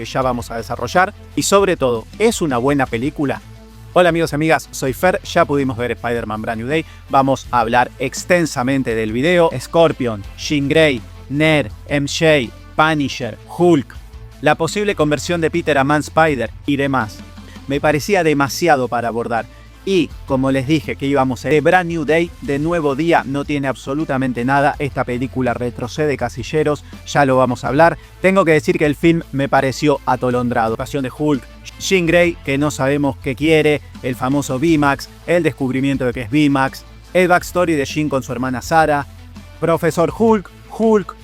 que ya vamos a desarrollar. Y sobre todo, ¿es una buena película? Hola amigos y amigas, soy Fer, ya pudimos ver Spider-Man Brand New Day. Vamos a hablar extensamente del video. Scorpion, Jean Grey, Ned, MJ, Punisher, Hulk, la posible conversión de Peter a Man Spider y demás. Me parecía demasiado para abordar. Y, como les dije que íbamos a ver Brand New Day, de nuevo día, no tiene absolutamente nada. Esta película retrocede casilleros, ya lo vamos a hablar. Tengo que decir que el film me pareció atolondrado. Pasión de Hulk, Jean Grey, que no sabemos qué quiere, el famoso V-Max, el descubrimiento de que es V-Max, el backstory de Jean con su hermana Sarah, Profesor Hulk,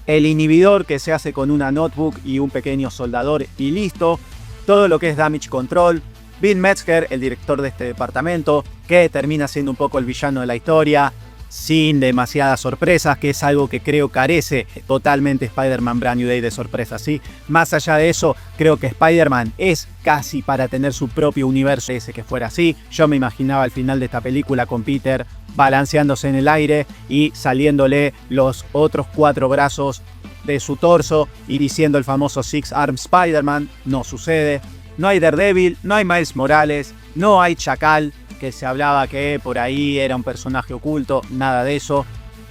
el inhibidor que se hace con una notebook y un pequeño soldador y listo, todo lo que es Damage Control, Bill Metzger, el director de este departamento, que termina siendo un poco el villano de la historia, sin demasiadas sorpresas, que es algo que creo carece totalmente Spider-Man Brand New Day de sorpresas, ¿sí? Más allá de eso, creo que Spider-Man es casi para tener su propio universo, ese que fuera así. Yo me imaginaba al final de esta película con Peter balanceándose en el aire y saliéndole los otros 4 brazos de su torso y diciendo el famoso Six Arm Spider-Man. No sucede. No hay Daredevil, no hay Miles Morales, no hay Chacal, que se hablaba que por ahí era un personaje oculto, nada de eso.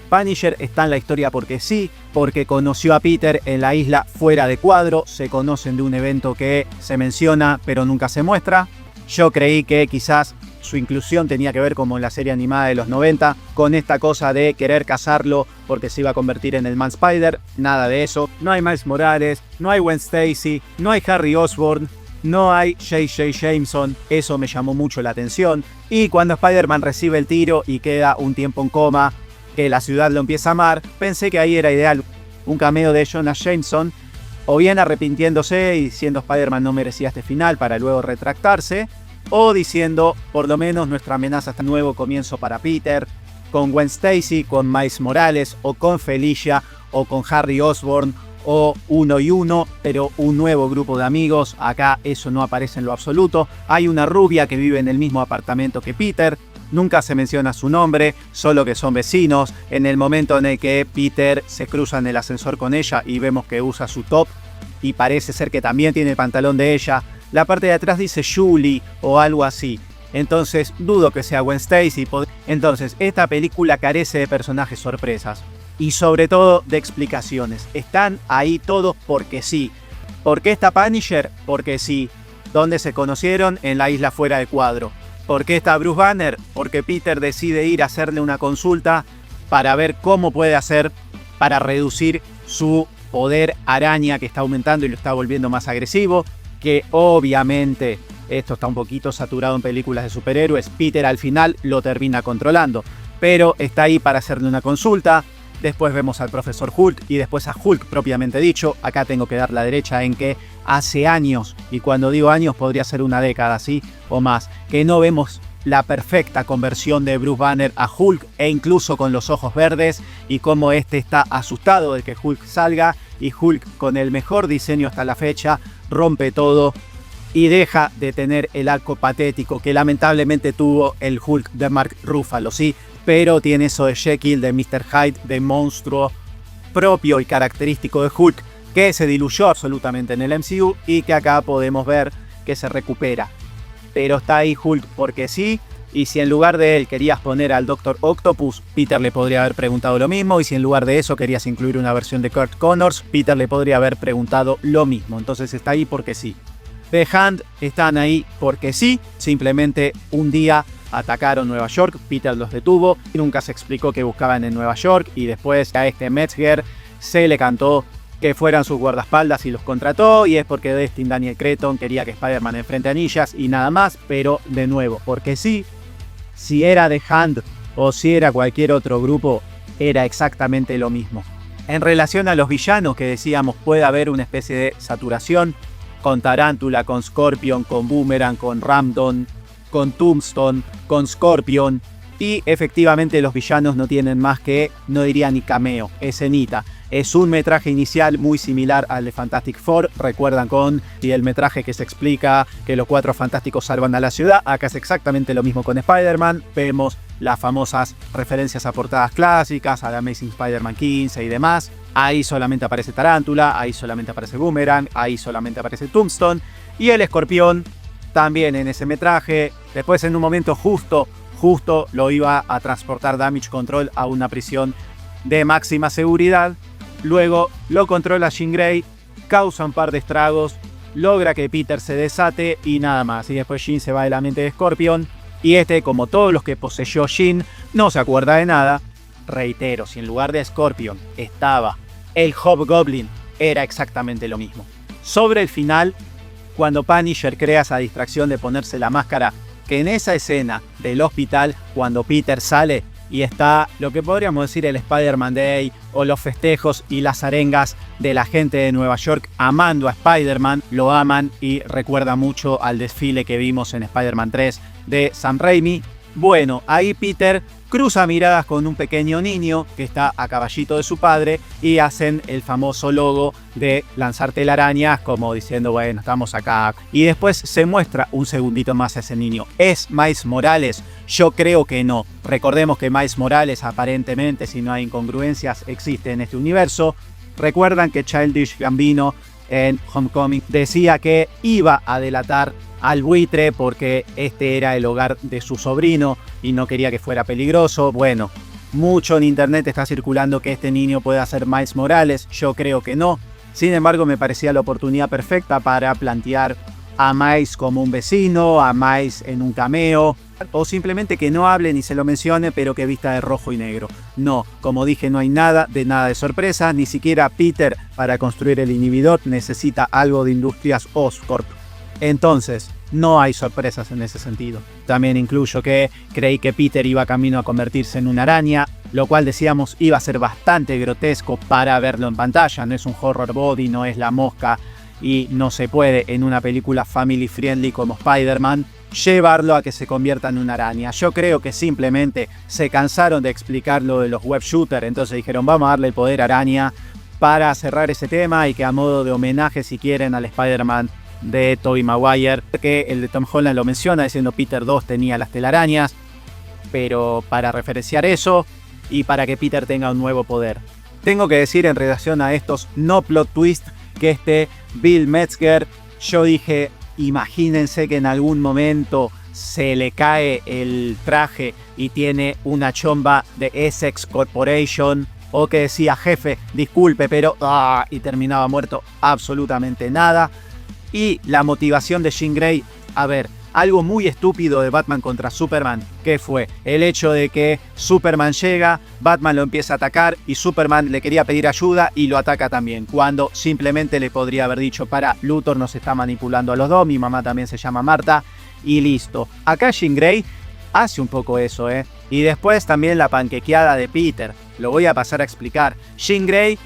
Punisher está en la historia porque sí, porque conoció a Peter en la isla fuera de cuadro, se conocen de un evento que se menciona pero nunca se muestra. Yo creí que quizás su inclusión tenía que ver como en la serie animada de los 90, con esta cosa de querer cazarlo porque se iba a convertir en el Man Spider, nada de eso. No hay Miles Morales, no hay Gwen Stacy, no hay Harry Osborn, no hay J.J. Jameson, eso me llamó mucho la atención. Y cuando Spider-Man recibe el tiro y queda un tiempo en coma, que la ciudad lo empieza a amar, pensé que ahí era ideal un cameo de Jonah Jameson, o bien arrepintiéndose y diciendo Spider-Man no merecía este final para luego retractarse, o diciendo por lo menos nuestra amenaza hasta nuevo comienzo para Peter, con Gwen Stacy, con Miles Morales, o con Felicia, o con Harry Osborn, o uno y uno, pero un nuevo grupo de amigos. Acá eso no aparece en lo absoluto. Hay una rubia que vive en el mismo apartamento que Peter, nunca se menciona su nombre, solo que son vecinos. En el momento en el que Peter se cruza en el ascensor con ella y vemos que usa su top y parece ser que también tiene el pantalón de ella, la parte de atrás dice Julie o algo así. Entonces dudo que sea Gwen Stacy. Entonces esta película carece de personajes sorpresas. Y sobre todo de explicaciones. Están ahí todos porque sí. ¿Por qué está Punisher? Porque sí. ¿Dónde se conocieron? En la isla fuera de cuadro. ¿Por qué está Bruce Banner? Porque Peter decide ir a hacerle una consulta para ver cómo puede hacer para reducir su poder araña que está aumentando y lo está volviendo más agresivo. Que obviamente esto está un poquito saturado en películas de superhéroes. Peter al final lo termina controlando. Pero está ahí para hacerle una consulta. Después vemos al Profesor Hulk y después a Hulk propiamente dicho. Acá tengo que dar la derecha en que hace años, y cuando digo años podría ser una década, ¿sí? O más, que no vemos la perfecta conversión de Bruce Banner a Hulk, e incluso con los ojos verdes, y cómo este está asustado de que Hulk salga, y Hulk con el mejor diseño hasta la fecha rompe todo y deja de tener el arco patético que lamentablemente tuvo el Hulk de Mark Ruffalo, ¿sí? Pero tiene eso de Jekyll, de Mr. Hyde, de monstruo propio y característico de Hulk, que se diluyó absolutamente en el MCU y que acá podemos ver que se recupera. Pero está ahí Hulk porque sí, y si en lugar de él querías poner al Doctor Octopus, Peter le podría haber preguntado lo mismo, y si en lugar de eso querías incluir una versión de Kurt Connors, Peter le podría haber preguntado lo mismo. Entonces está ahí porque sí. The Hand están ahí porque sí, simplemente un día atacaron Nueva York, Peter los detuvo y nunca se explicó qué buscaban en Nueva York, y después a este Metzger se le cantó que fueran sus guardaespaldas y los contrató, y es porque Destin Daniel Cretton quería que Spider-Man enfrente a anillas y nada más, pero de nuevo, porque sí, si era The Hand o si era cualquier otro grupo, era exactamente lo mismo. En relación a los villanos que decíamos puede haber una especie de saturación, con Tarántula, con Scorpion, con Boomerang, con Ramdon, con Tombstone, con Scorpion, y efectivamente los villanos no tienen más que, no diría ni cameo, escenita. Es un metraje inicial muy similar al de Fantastic Four, recuerdan con el metraje que se explica que los 4 fantásticos salvan a la ciudad. Acá es exactamente lo mismo con Spider-Man, vemos las famosas referencias a portadas clásicas, a The Amazing Spider-Man 15 y demás. Ahí solamente aparece Tarántula, ahí solamente aparece Boomerang, ahí solamente aparece Tombstone. Y el Escorpión también en ese metraje. Después en un momento justo lo iba a transportar Damage Control a una prisión de máxima seguridad. Luego lo controla Jean Grey, causa un par de estragos, logra que Peter se desate y nada más. Y después Jean se va de la mente de Scorpion. Y como todos los que poseyó Jean, no se acuerda de nada. Reitero, si en lugar de Scorpion estaba el Hobgoblin, era exactamente lo mismo. Sobre el final, cuando Punisher crea esa distracción de ponerse la máscara, que en esa escena del hospital, cuando Peter sale y está lo que podríamos decir el Spider-Man Day o los festejos y las arengas de la gente de Nueva York amando a Spider-Man, lo aman y recuerda mucho al desfile que vimos en Spider-Man 3 de Sam Raimi. Bueno, ahí Peter cruza miradas con un pequeño niño que está a caballito de su padre y hacen el famoso logo de lanzar telarañas como diciendo, bueno, estamos acá. Y después se muestra un segundito más a ese niño. ¿Es Miles Morales? Yo creo que no. Recordemos que Miles Morales aparentemente, si no hay incongruencias, existe en este universo. Recuerdan que Childish Gambino en Homecoming decía que iba a delatar al buitre porque este era el hogar de su sobrino y no quería que fuera peligroso. Bueno, mucho en internet está circulando que este niño pueda ser Miles Morales. Yo creo que no. Sin embargo, me parecía la oportunidad perfecta para plantear a Miles como un vecino, a Miles en un cameo, o simplemente que no hable ni se lo mencione, pero que vista de rojo y negro. No, como dije, no hay nada de sorpresa, ni siquiera Peter para construir el inhibidor necesita algo de Industrias Oscorp. Entonces, no hay sorpresas en ese sentido. También incluyo que creí que Peter iba camino a convertirse en una araña, lo cual decíamos iba a ser bastante grotesco para verlo en pantalla. No es un horror body, no es La Mosca y no se puede en una película family friendly como Spider-Man llevarlo a que se convierta en una araña. Yo creo que simplemente se cansaron de explicar lo de los web shooters, entonces dijeron vamos a darle el poder araña para cerrar ese tema y que a modo de homenaje, si quieren, al Spider-Man de Tobey Maguire, que el de Tom Holland lo menciona diciendo Peter 2 tenía las telarañas, pero para referenciar eso y para que Peter tenga un nuevo poder. Tengo que decir en relación a estos no plot twist que Bill Metzger, yo dije, imagínense que en algún momento se le cae el traje y tiene una chomba de Essex Corporation, o que decía jefe, disculpe, pero y terminaba muerto. Absolutamente nada. Y la motivación de Jean Grey, a ver, algo muy estúpido de Batman contra Superman, que fue el hecho de que Superman llega, Batman lo empieza a atacar y Superman le quería pedir ayuda y lo ataca también, cuando simplemente le podría haber dicho, para, Luthor nos está manipulando a los dos, mi mamá también se llama Marta, y listo. Acá Jean Grey hace un poco eso, Y después también la panquequeada de Peter, lo voy a pasar a explicar. Jean Grey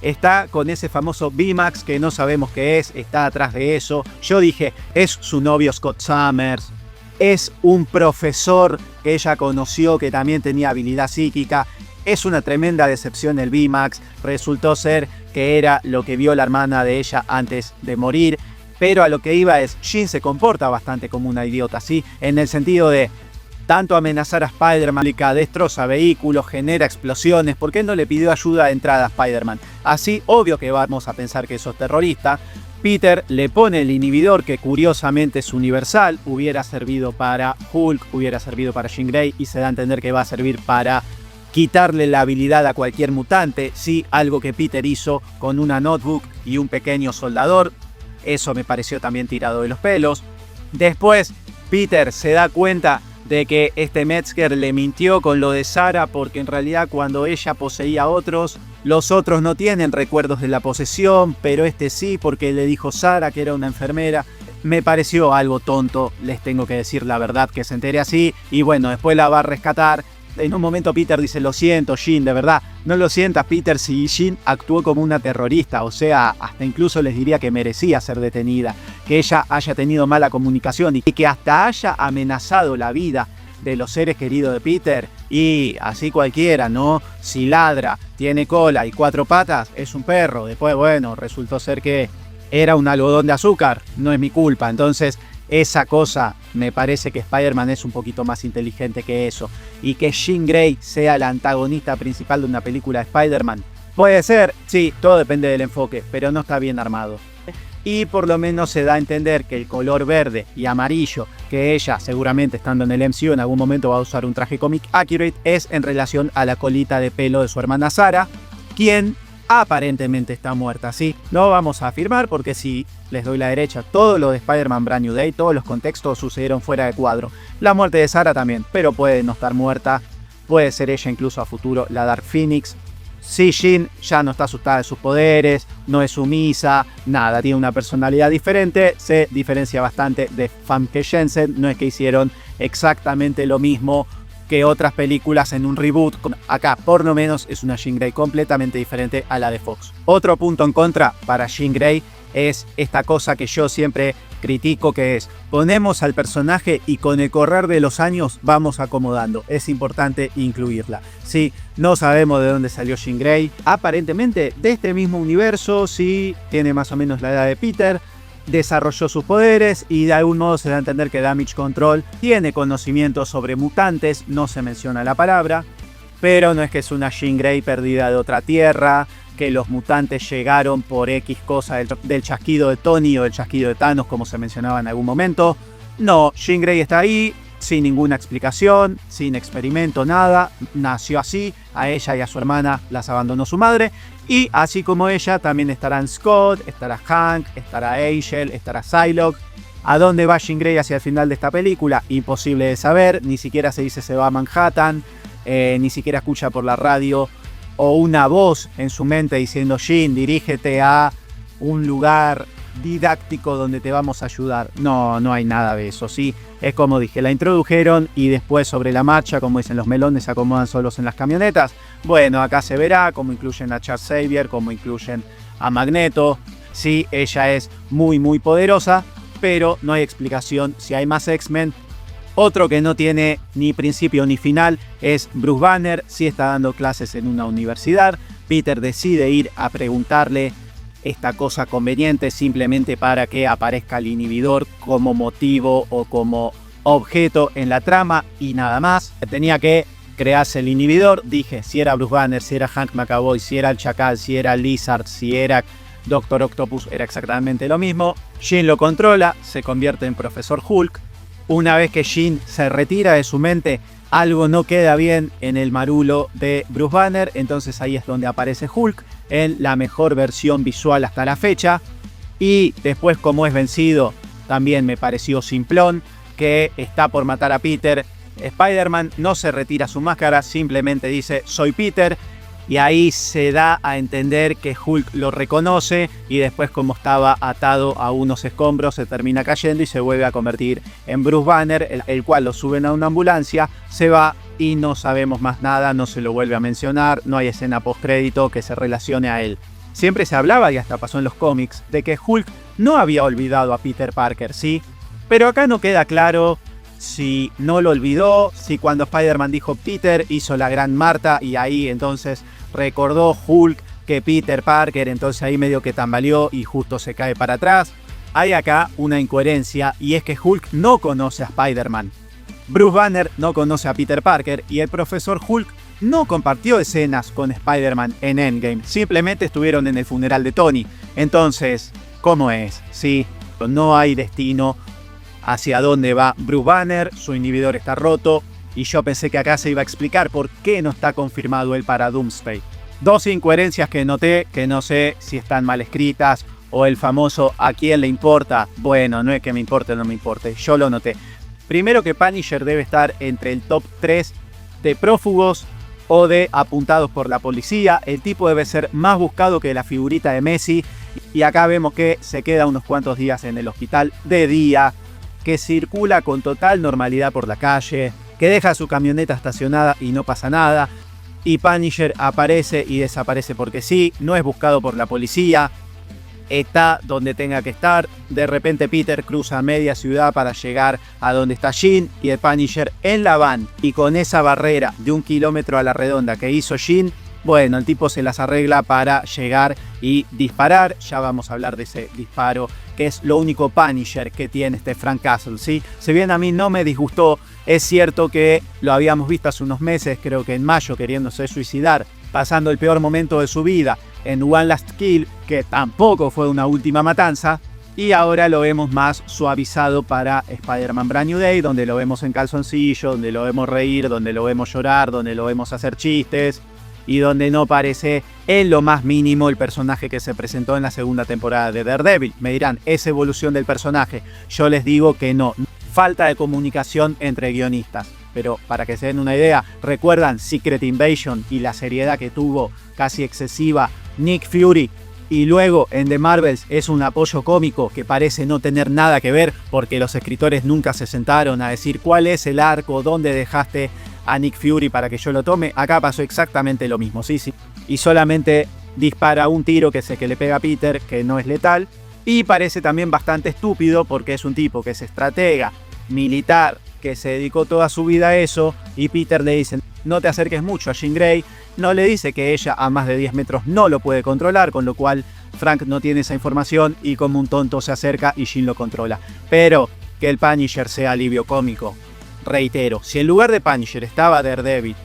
está con ese famoso VMAX que no sabemos qué es, está atrás de eso. Yo dije, es su novio Scott Summers, es un profesor que ella conoció que también tenía habilidad psíquica. Es una tremenda decepción el VMAX, resultó ser que era lo que vio la hermana de ella antes de morir. Pero a lo que iba es, Jean se comporta bastante como una idiota, ¿sí? En el sentido de tanto amenazar a Spider-Man, destroza vehículos, genera explosiones. ¿Por qué no le pidió ayuda de entrada a Spider-Man? Así, obvio que vamos a pensar que eso es terrorista. Peter le pone el inhibidor que curiosamente es universal. Hubiera servido para Hulk, hubiera servido para Jean Grey y se da a entender que va a servir para quitarle la habilidad a cualquier mutante. Sí, algo que Peter hizo con una notebook y un pequeño soldador. Eso me pareció también tirado de los pelos. Después, Peter se da cuenta de que Metzger le mintió con lo de Sarah, porque en realidad cuando ella poseía a otros, los otros no tienen recuerdos de la posesión, pero sí, porque le dijo Sarah que era una enfermera. Me pareció algo tonto, les tengo que decir la verdad, que se entere así, y bueno, después la va a rescatar. En un momento Peter dice, lo siento Jean, de verdad, no lo sientas Peter, si Jean actuó como una terrorista, o sea, hasta incluso les diría que merecía ser detenida, que ella haya tenido mala comunicación y que hasta haya amenazado la vida de los seres queridos de Peter, y así cualquiera, ¿no? Si ladra, tiene cola y 4 patas, es un perro. Después, bueno, resultó ser que era un algodón de azúcar, no es mi culpa. Entonces, esa cosa, me parece que Spider-Man es un poquito más inteligente que eso. Y que Jean Grey sea la antagonista principal de una película de Spider-Man, Puede ser, sí, todo depende del enfoque, pero no está bien armado. Y por lo menos se da a entender que el color verde y amarillo, que ella seguramente estando en el MCU en algún momento va a usar un traje comic accurate, es en relación a la colita de pelo de su hermana Sarah, quien aparentemente está muerta, ¿sí? No vamos a afirmar porque si les doy la derecha, todo lo de Spider-Man Brand New Day, todos los contextos sucedieron fuera de cuadro. La muerte de Sarah también, pero puede no estar muerta, puede ser ella incluso a futuro la Dark Phoenix. Sí, Jean ya no está asustada de sus poderes, no es sumisa, nada, tiene una personalidad diferente, se diferencia bastante de Famke Janssen, no es que hicieron exactamente lo mismo que otras películas en un reboot. Acá, por lo menos, es una Jean Grey completamente diferente a la de Fox. Otro punto en contra para Jean Grey es esta cosa que yo siempre critico, que es ponemos al personaje y con el correr de los años vamos acomodando. Es importante incluirla. Sí, no sabemos de dónde salió Jean Grey. Aparentemente de este mismo universo, sí, tiene más o menos la edad de Peter. Desarrolló sus poderes y de algún modo se da a entender que Damage Control tiene conocimiento sobre mutantes, no se menciona la palabra, pero no es que es una Jean Grey perdida de otra tierra, que los mutantes llegaron por X cosa del chasquido de Tony o del chasquido de Thanos, como se mencionaba en algún momento. No, Jean Grey está ahí sin ninguna explicación, sin experimento, nada, nació así, a ella y a su hermana las abandonó su madre, y así como ella también estarán Scott, estará Hank, estará Angel, estará Psylocke. ¿A dónde va Jean Grey hacia el final de esta película? Imposible de saber, ni siquiera se dice se va a Manhattan, ni siquiera escucha por la radio o una voz en su mente diciendo Jean, dirígete a un lugar didáctico donde te vamos a ayudar. No, no hay nada de eso, sí. Es como dije, la introdujeron y después sobre la marcha, como dicen los melones, se acomodan solos en las camionetas. Bueno, acá se verá cómo incluyen a Charles Xavier, cómo incluyen a Magneto. Sí, ella es muy muy poderosa, pero no hay explicación si hay más X-Men. Otro que no tiene ni principio ni final es Bruce Banner, sí está dando clases en una universidad. Peter decide ir a preguntarle esta cosa conveniente simplemente para que aparezca el inhibidor como motivo o como objeto en la trama y nada más. Tenía que crearse el inhibidor, dije, si era Bruce Banner, si era Hank McAvoy, si era el Chacal, si era Lizard, si era Doctor Octopus, era exactamente lo mismo. Jean lo controla, se convierte en Profesor Hulk. Una vez que Jean se retira de su mente, algo no queda bien en el marulo de Bruce Banner, entonces ahí es donde aparece Hulk, en la mejor versión visual hasta la fecha. Y después, como es vencido, también me pareció simplón, que está por matar a Peter. Spider-Man no se retira su máscara, simplemente dice soy Peter, y ahí se da a entender que Hulk lo reconoce y después, como estaba atado a unos escombros, se termina cayendo y se vuelve a convertir en Bruce Banner, el cual lo suben a una ambulancia, se va y no sabemos más nada, no se lo vuelve a mencionar, no hay escena postcrédito que se relacione a él. Siempre se hablaba, y hasta pasó en los cómics, de que Hulk no había olvidado a Peter Parker, ¿sí? Pero acá no queda claro si no lo olvidó, si cuando Spider-Man dijo Peter hizo la gran Marta y ahí entonces recordó Hulk que Peter Parker, entonces ahí medio que tambaleó y justo se cae para atrás. Hay acá una incoherencia y es que Hulk no conoce a Spider-Man. Bruce Banner no conoce a Peter Parker y el profesor Hulk no compartió escenas con Spider-Man en Endgame, simplemente estuvieron en el funeral de Tony. Entonces, ¿cómo es? Sí, no hay destino hacia dónde va Bruce Banner, su inhibidor está roto, y yo pensé que acá se iba a explicar por qué no está confirmado él para Doomsday. Dos incoherencias que noté, que no sé si están mal escritas, o el famoso ¿a quién le importa? Bueno, no es que me importe o no me importe, yo lo noté. Primero, que Punisher debe estar entre el top 3 de prófugos o de apuntados por la policía. El tipo debe ser más buscado que la figurita de Messi. Y acá vemos que se queda unos cuantos días en el hospital de día, que circula con total normalidad por la calle, que deja su camioneta estacionada y no pasa nada. Y Punisher aparece y desaparece porque sí, no es buscado por la policía. Está donde tenga que estar. De repente Peter cruza media ciudad para llegar a donde está Jean y el Punisher en la van. Y con esa barrera de 1 kilómetro a la redonda que hizo Jean, bueno, el tipo se las arregla para llegar y disparar. Ya vamos a hablar de ese disparo, que es lo único Punisher que tiene este Frank Castle, ¿sí? Si bien a mí no me disgustó, es cierto que lo habíamos visto hace unos meses, creo que en mayo, queriéndose suicidar pasando el peor momento de su vida en One Last Kill, que tampoco fue una última matanza, y ahora lo vemos más suavizado para Spider-Man Brand New Day, donde lo vemos en calzoncillo, donde lo vemos reír, donde lo vemos llorar, donde lo vemos hacer chistes, y donde no parece en lo más mínimo el personaje que se presentó en la segunda temporada de Daredevil. Me dirán, ¿es evolución del personaje? Yo les digo que no. Falta de comunicación entre guionistas. Pero para que se den una idea, ¿recuerdan Secret Invasion y la seriedad que tuvo casi excesiva Nick Fury? Y luego en The Marvels es un apoyo cómico que parece no tener nada que ver, porque los escritores nunca se sentaron a decir cuál es el arco, dónde dejaste a Nick Fury para que yo lo tome. Acá pasó exactamente lo mismo, sí. Y solamente dispara un tiro que es el que le pega a Peter, que no es letal. Y parece también bastante estúpido porque es un tipo que es estratega, militar, que se dedicó toda su vida a eso, y Peter le dice, no te acerques mucho a Jean Grey. No le dice que ella a más de 10 metros no lo puede controlar, con lo cual Frank no tiene esa información y como un tonto se acerca y Jean lo controla. Pero que el Punisher sea alivio cómico. Reitero, si en lugar de Punisher estaba Daredevil,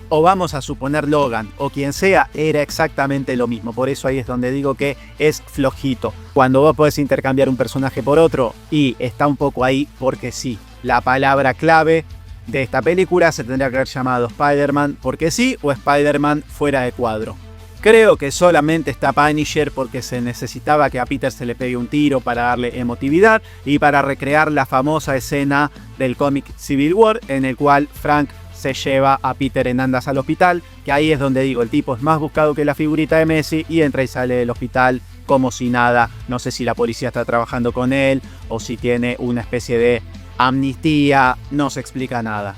o vamos a suponer Logan, o quien sea, era exactamente lo mismo. Por eso ahí es donde digo que es flojito. Cuando vos podés intercambiar un personaje por otro, y está un poco ahí porque sí. La palabra clave de esta película se tendría que haber llamado Spider-Man porque sí, o Spider-Man fuera de cuadro. Creo que solamente está Punisher porque se necesitaba que a Peter se le pegue un tiro para darle emotividad y para recrear la famosa escena del cómic Civil War en el cual Frank se lleva a Peter en andas al hospital, que ahí es donde digo, el tipo es más buscado que la figurita de Messi y entra y sale del hospital como si nada. No sé si la policía está trabajando con él o si tiene una especie de amnistía, no se explica nada.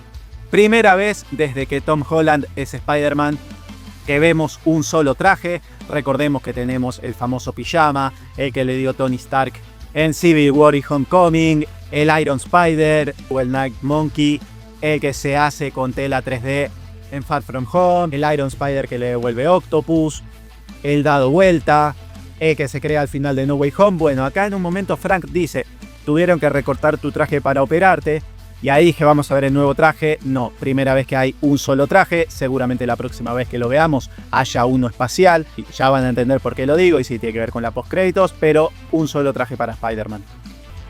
Primera vez desde que Tom Holland es Spider-Man que vemos un solo traje. Recordemos que tenemos el famoso pijama, el que le dio Tony Stark en Civil War y Homecoming, el Iron Spider o el Night Monkey, el que se hace con tela 3D en Far From Home, el Iron Spider que le devuelve Octopus, el dado vuelta, el que se crea al final de No Way Home. Bueno, acá en un momento Frank dice, tuvieron que recortar tu traje para operarte. Y ahí dije, vamos a ver el nuevo traje. No, primera vez que hay un solo traje. Seguramente la próxima vez que lo veamos haya uno espacial. Y ya van a entender por qué lo digo y si tiene que ver con la postcréditos. Pero un solo traje para Spider-Man.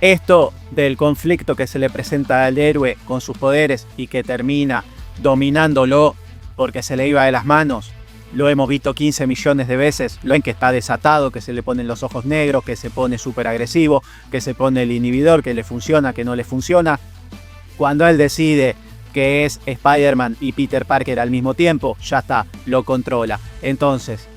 Esto del conflicto que se le presenta al héroe con sus poderes y que termina dominándolo porque se le iba de las manos. Lo hemos visto 15 millones de veces. Lo ven que está desatado, que se le ponen los ojos negros, que se pone súper agresivo, que se pone el inhibidor, que le funciona, que no le funciona. Cuando él decide que es Spider-Man y Peter Parker al mismo tiempo, ya está, lo controla. Entonces,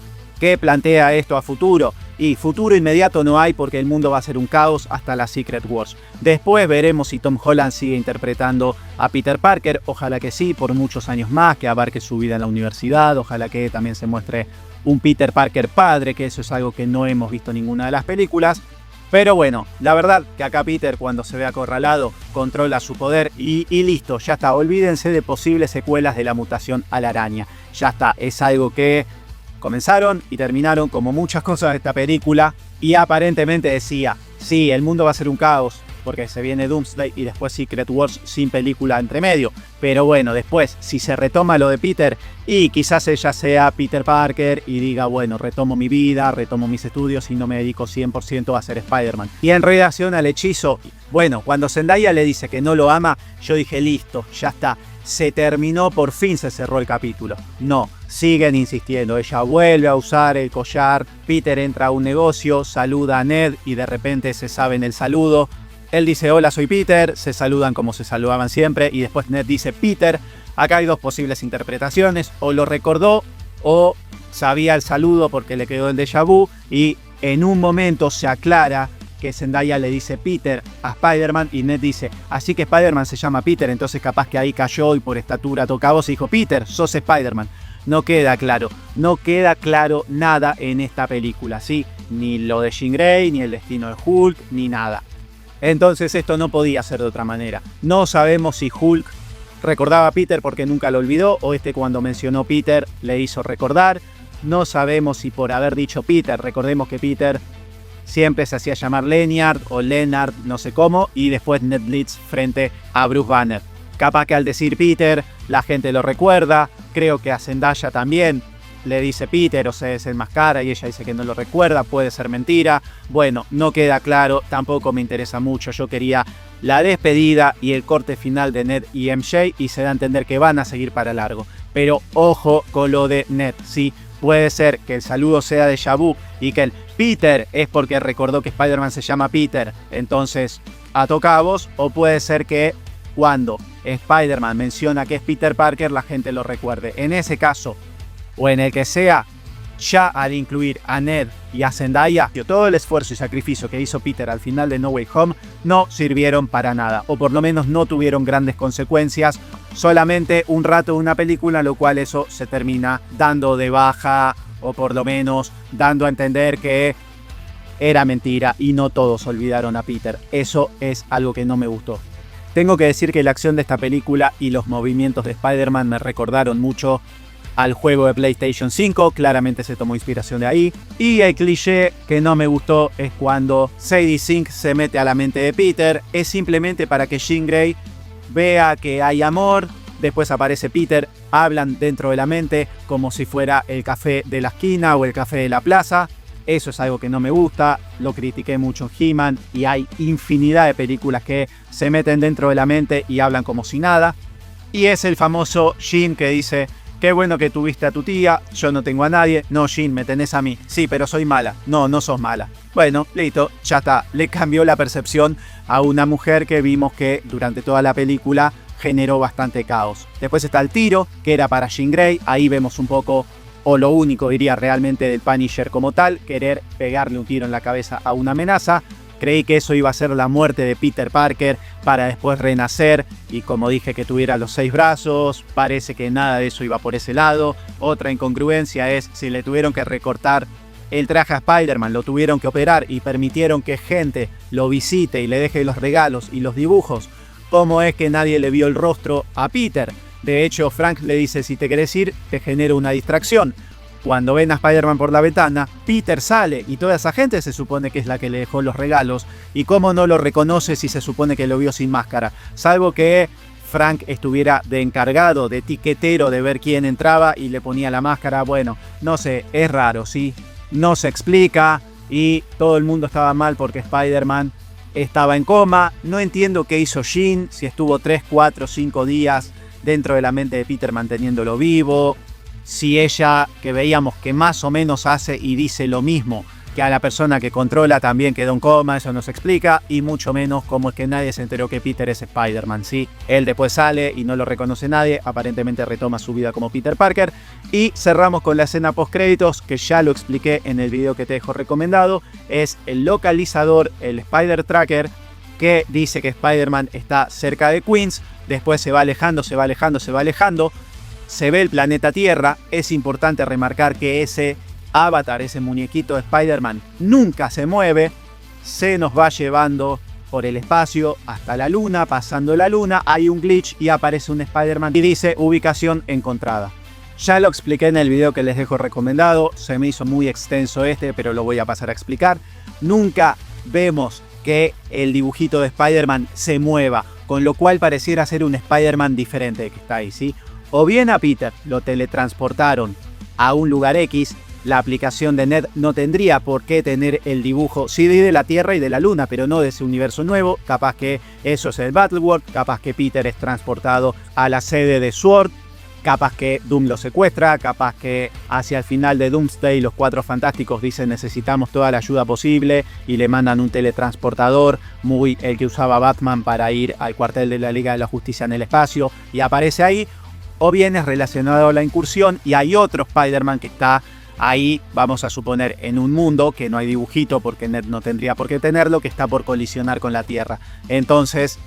¿qué plantea esto a futuro? Y futuro inmediato no hay porque el mundo va a ser un caos hasta la Secret Wars. Después veremos si Tom Holland sigue interpretando a Peter Parker. Ojalá que sí, por muchos años más, que abarque su vida en la universidad. Ojalá que también se muestre un Peter Parker padre, que eso es algo que no hemos visto en ninguna de las películas. Pero bueno, la verdad que acá Peter, cuando se ve acorralado, controla su poder y listo, ya está. Olvídense de posibles secuelas de la mutación a la araña. Ya está, es algo que comenzaron y terminaron como muchas cosas de esta película. Y aparentemente decía, sí, el mundo va a ser un caos, porque se viene Doomsday y después Secret Wars sin película entre medio. Pero bueno, después, si se retoma lo de Peter, y quizás ella sea Peter Parker y diga, bueno, retomo mi vida, retomo mis estudios y no me dedico 100% a ser Spider-Man. Y en relación al hechizo, bueno, cuando Zendaya le dice que no lo ama, yo dije, listo, ya está. Se terminó, por fin se cerró el capítulo. No, siguen insistiendo. Ella vuelve a usar el collar. Peter entra a un negocio, saluda a Ned y de repente se saben el saludo. Él dice, hola, soy Peter. Se saludan como se saludaban siempre. Y después Ned dice, Peter. Acá hay dos posibles interpretaciones. O lo recordó o sabía el saludo porque le quedó el déjà vu. Y en un momento se aclara que Zendaya le dice Peter a Spider-Man y Ned dice, así que Spider-Man se llama Peter, entonces capaz que ahí cayó y por estatura toca voz y dijo, Peter, sos Spider-Man. No queda claro nada en esta película, ¿sí? Ni lo de Jean Grey, ni el destino de Hulk, ni nada. Entonces esto no podía ser de otra manera. No sabemos si Hulk recordaba a Peter porque nunca lo olvidó, o cuando mencionó Peter le hizo recordar. No sabemos si por haber dicho Peter, recordemos que Peter siempre se hacía llamar Leonard o Leonard, no sé cómo, y después Ned Leeds frente a Bruce Banner. Capaz que al decir Peter, la gente lo recuerda, creo que a Zendaya también, le dice Peter o se desenmascara y ella dice que no lo recuerda, puede ser mentira. Bueno, no queda claro, tampoco me interesa mucho. Yo quería la despedida y el corte final de Ned y MJ y se da a entender que van a seguir para largo. Pero ojo con lo de Ned, ¿sí? Puede ser que el saludo sea de vu y que el Peter es porque recordó que Spider-Man se llama Peter, entonces ato cabos, o puede ser que cuando Spider-Man menciona que es Peter Parker la gente lo recuerde. En ese caso, o en el que sea, ya al incluir a Ned y a Zendaya, todo el esfuerzo y sacrificio que hizo Peter al final de No Way Home no sirvieron para nada, o por lo menos no tuvieron grandes consecuencias, solamente un rato de una película, lo cual eso se termina dando de baja, o por lo menos dando a entender que era mentira y no todos olvidaron a Peter. Eso es algo que no me gustó. Tengo que decir que la acción de esta película y los movimientos de Spider-Man me recordaron mucho al juego de PlayStation 5, claramente se tomó inspiración de ahí. Y el cliché que no me gustó es cuando Sadie Sink se mete a la mente de Peter, es simplemente para que Jean Grey vea que hay amor, después aparece Peter, hablan dentro de la mente como si fuera el café de la esquina o el café de la plaza. Eso es algo que no me gusta, lo critiqué mucho en He-Man y hay infinidad de películas que se meten dentro de la mente y hablan como si nada. Y es el famoso Jean que dice: qué bueno que tuviste a tu tía, yo no tengo a nadie. No, Jean, me tenés a mí. Sí, pero soy mala. No, no sos mala. Bueno, listo, ya está. Le cambió la percepción a una mujer que vimos que durante toda la película generó bastante caos. Después está el tiro, que era para Jean Grey. Ahí vemos un poco, o lo único diría realmente, del Punisher como tal, querer pegarle un tiro en la cabeza a una amenaza. Creí que eso iba a ser la muerte de Peter Parker para después renacer y, como dije, que tuviera los 6 brazos. Parece que nada de eso iba por ese lado. Otra incongruencia es si le tuvieron que recortar el traje a Spider-Man, lo tuvieron que operar y permitieron que gente lo visite y le deje los regalos y los dibujos. ¿Cómo es que nadie le vio el rostro a Peter? De hecho, Frank le dice: si te querés ir, te genero una distracción. Cuando ven a Spider-Man por la ventana, Peter sale y toda esa gente se supone que es la que le dejó los regalos. ¿Y cómo no lo reconoce si se supone que lo vio sin máscara? Salvo que Frank estuviera de encargado, de etiquetero, de ver quién entraba y le ponía la máscara. Bueno, no sé, es raro, ¿sí? No se explica y todo el mundo estaba mal porque Spider-Man estaba en coma. No entiendo qué hizo Jean, si estuvo 3, 4, 5 días dentro de la mente de Peter manteniéndolo vivo. Si ella, que veíamos que más o menos hace y dice lo mismo que a la persona que controla, también quedó en coma, eso no se explica, y mucho menos cómo es que nadie se enteró que Peter es Spider-Man, ¿sí? Él después sale y no lo reconoce nadie, aparentemente retoma su vida como Peter Parker, y cerramos con la escena post créditos, que ya lo expliqué en el video que te dejo recomendado. Es el localizador, el Spider Tracker, que dice que Spider-Man está cerca de Queens, después se va alejando, se va alejando, se va alejando. Se ve el planeta Tierra. Es importante remarcar que ese avatar, ese muñequito de Spider-Man, nunca se mueve. Se nos va llevando por el espacio hasta la luna. Pasando la luna hay un glitch y aparece un Spider-Man y dice: ubicación encontrada. Ya lo expliqué en el video que les dejo recomendado. Se me hizo muy extenso pero lo voy a pasar a explicar. Nunca vemos que el dibujito de Spider-Man se mueva, con lo cual pareciera ser un Spider-Man diferente que está ahí, ¿sí? O bien a Peter lo teletransportaron a un lugar X, la aplicación de Ned no tendría por qué tener el dibujo, sí, de la Tierra y de la Luna, pero no de ese universo nuevo. Capaz que eso es el Battleworld, capaz que Peter es transportado a la sede de SWORD, capaz que Doom lo secuestra, capaz que hacia el final de Doomsday los Cuatro Fantásticos dicen: necesitamos toda la ayuda posible, y le mandan un teletransportador, muy el que usaba Batman para ir al cuartel de la Liga de la Justicia en el espacio, y aparece ahí. O bien es relacionado a la incursión y hay otro Spider-Man que está ahí, vamos a suponer, en un mundo que no hay dibujito porque Ned no tendría por qué tenerlo, que está por colisionar con la Tierra. Entonces,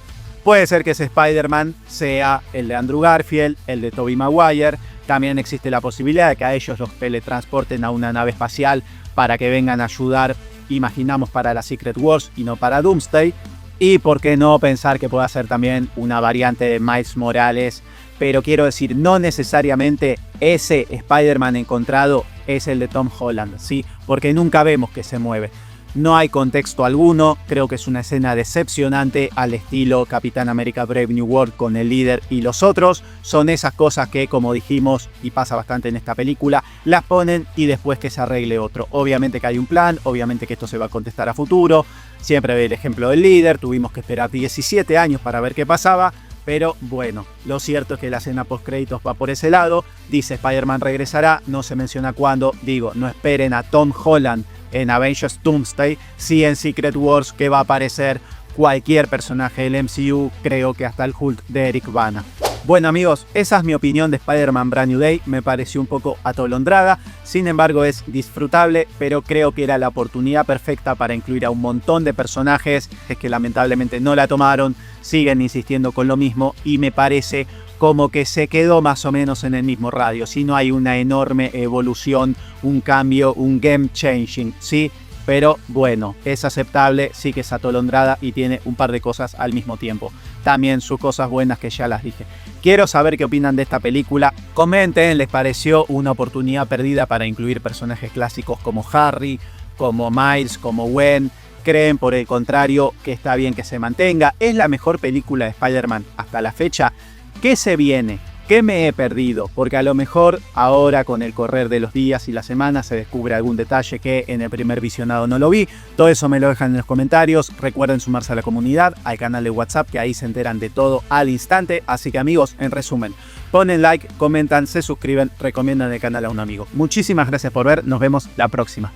puede ser que ese Spider-Man sea el de Andrew Garfield, el de Tobey Maguire. También existe la posibilidad de que a ellos los teletransporten a una nave espacial para que vengan a ayudar, imaginamos, para la Secret Wars y no para Doomsday. Y por qué no pensar que pueda ser también una variante de Miles Morales. Pero quiero decir, no necesariamente ese Spider-Man encontrado es el de Tom Holland, ¿sí? Porque nunca vemos que se mueve. no hay contexto alguno, creo que es una escena decepcionante al estilo Capitán América Brave New World con el líder y los otros. Son esas cosas que, como dijimos, y pasa bastante en esta película, las ponen y después que se arregle otro. Obviamente que hay un plan, obviamente que esto se va a contestar a futuro. Siempre ve el ejemplo del líder, tuvimos que esperar 17 años para ver qué pasaba. Pero bueno, lo cierto es que la escena post créditos va por ese lado. Dice Spider-Man regresará, no se menciona cuándo. Digo, no esperen a Tom Holland en Avengers Doomsday, sí en Secret Wars, que va a aparecer cualquier personaje del MCU, creo que hasta el Hulk de Eric Bana. Bueno amigos, esa es mi opinión de Spider-Man Brand New Day, me pareció un poco atolondrada, sin embargo es disfrutable, pero creo que era la oportunidad perfecta para incluir a un montón de personajes, es que lamentablemente no la tomaron, siguen insistiendo con lo mismo y me parece como que se quedó más o menos en el mismo radio, si no hay una enorme evolución, un cambio, un game changing, ¿sí? Pero bueno, es aceptable, sí que es atolondrada y tiene un par de cosas al mismo tiempo. También sus cosas buenas que ya las dije. Quiero saber qué opinan de esta película. Comenten, ¿les pareció una oportunidad perdida para incluir personajes clásicos como Harry, como Miles, como Gwen? ¿Creen por el contrario que está bien que se mantenga? ¿Es la mejor película de Spider-Man hasta la fecha? ¿Qué se viene? ¿Qué me he perdido? Porque a lo mejor ahora con el correr de los días y las semanas se descubre algún detalle que en el primer visionado no lo vi. Todo eso me lo dejan en los comentarios. Recuerden sumarse a la comunidad, al canal de WhatsApp, que ahí se enteran de todo al instante. Así que amigos, en resumen, ponen like, comentan, se suscriben, recomiendan el canal a un amigo. Muchísimas gracias por ver, nos vemos la próxima.